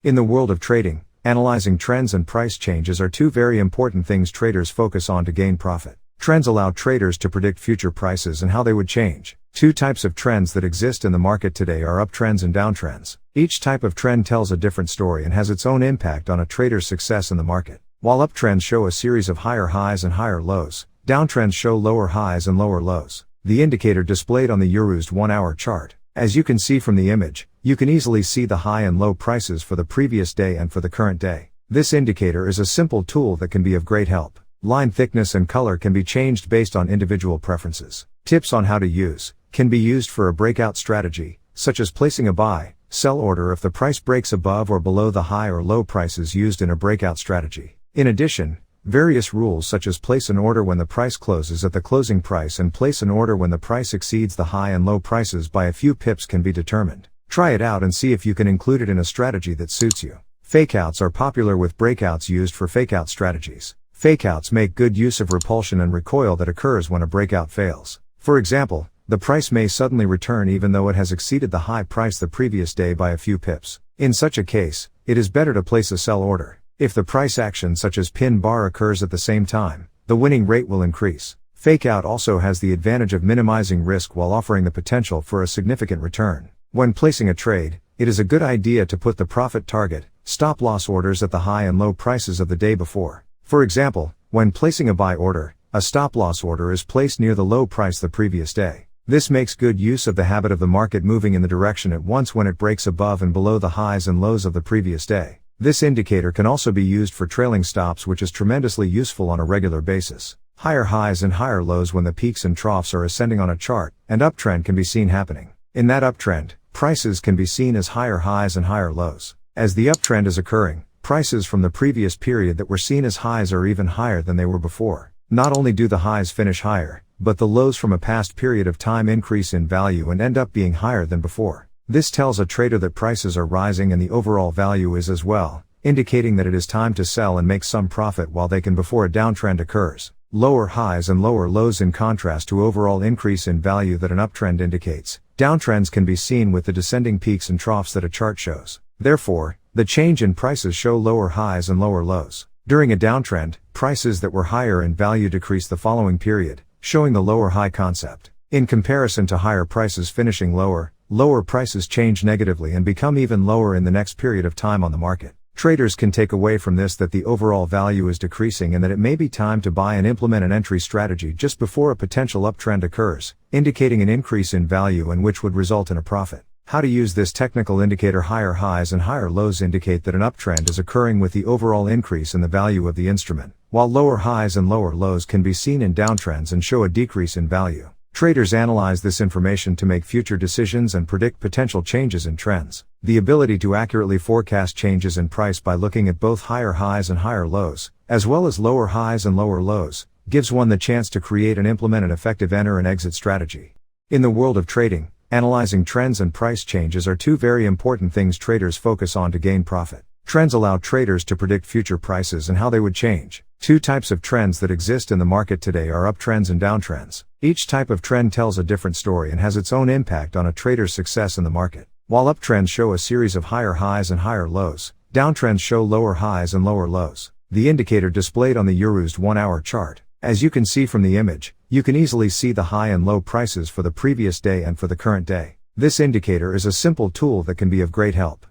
In the world of trading, analyzing trends and price changes are two very important things traders focus on to gain profit. Trends allow traders to predict future prices and how they would change. Two types of trends that exist in the market today are uptrends and downtrends. Each type of trend tells a different story and has its own impact on a trader's success in the market. While uptrends show a series of higher highs and higher lows, downtrends show lower highs and lower lows. The indicator displayed on the Eurozone 1-hour chart. As you can see from the image, you can easily see the high and low prices for the previous day and for the current day. This indicator is a simple tool that can be of great help. Line thickness and color can be changed based on individual preferences. Tips on how to use can be used for a breakout strategy, such as placing a buy, sell order if the price breaks above or below the high or low prices used in a breakout strategy. In addition, various rules such as place an order when the price closes at the closing price and place an order when the price exceeds the high and low prices by a few pips can be determined. Try it out and see if you can include it in a strategy that suits you. Fakeouts are popular with breakouts used for fakeout strategies. Fakeouts make good use of repulsion and recoil that occurs when a breakout fails. For example, the price may suddenly return even though it has exceeded the high price the previous day by a few pips. In such a case, it is better to place a sell order. If the price action such as pin bar occurs at the same time, the winning rate will increase. Fakeout also has the advantage of minimizing risk while offering the potential for a significant return. When placing a trade, it is a good idea to put the profit target, stop loss orders at the high and low prices of the day before. For example, when placing a buy order, a stop loss order is placed near the low price the previous day. This makes good use of the habit of the market moving in the direction at once when it breaks above and below the highs and lows of the previous day. This indicator can also be used for trailing stops, which is tremendously useful on a regular basis. Higher highs and higher lows when the peaks and troughs are ascending on a chart, and uptrend can be seen happening. In that uptrend, prices can be seen as higher highs and higher lows. As the uptrend is occurring, prices from the previous period that were seen as highs are even higher than they were before. Not only do the highs finish higher, but the lows from a past period of time increase in value and end up being higher than before. This tells a trader that prices are rising and the overall value is as well, indicating that it is time to sell and make some profit while they can before a downtrend occurs. Lower highs and lower lows in contrast to overall increase in value that an uptrend indicates. Downtrends can be seen with the descending peaks and troughs that a chart shows. Therefore, the change in prices show lower highs and lower lows. During a downtrend, prices that were higher in value decrease the following period, showing the lower high concept. In comparison to higher prices finishing lower, lower prices change negatively and become even lower in the next period of time on the market. Traders can take away from this that the overall value is decreasing and that it may be time to buy and implement an entry strategy just before a potential uptrend occurs, indicating an increase in value and which would result in a profit. How to use this technical indicator? Higher highs and higher lows indicate that an uptrend is occurring with the overall increase in the value of the instrument, while lower highs and lower lows can be seen in downtrends and show a decrease in value. Traders analyze this information to make future decisions and predict potential changes in trends. The ability to accurately forecast changes in price by looking at both higher highs and higher lows, as well as lower highs and lower lows, gives one the chance to create and implement an effective enter and exit strategy. In the world of trading, analyzing trends and price changes are two very important things traders focus on to gain profit. Trends allow traders to predict future prices and how they would change. Two types of trends that exist in the market today are uptrends and downtrends. Each type of trend tells a different story and has its own impact on a trader's success in the market. While uptrends show a series of higher highs and higher lows, downtrends show lower highs and lower lows. The indicator displayed on the Eurozone 1-hour chart. As you can see from the image, you can easily see the high and low prices for the previous day and for the current day. This indicator is a simple tool that can be of great help.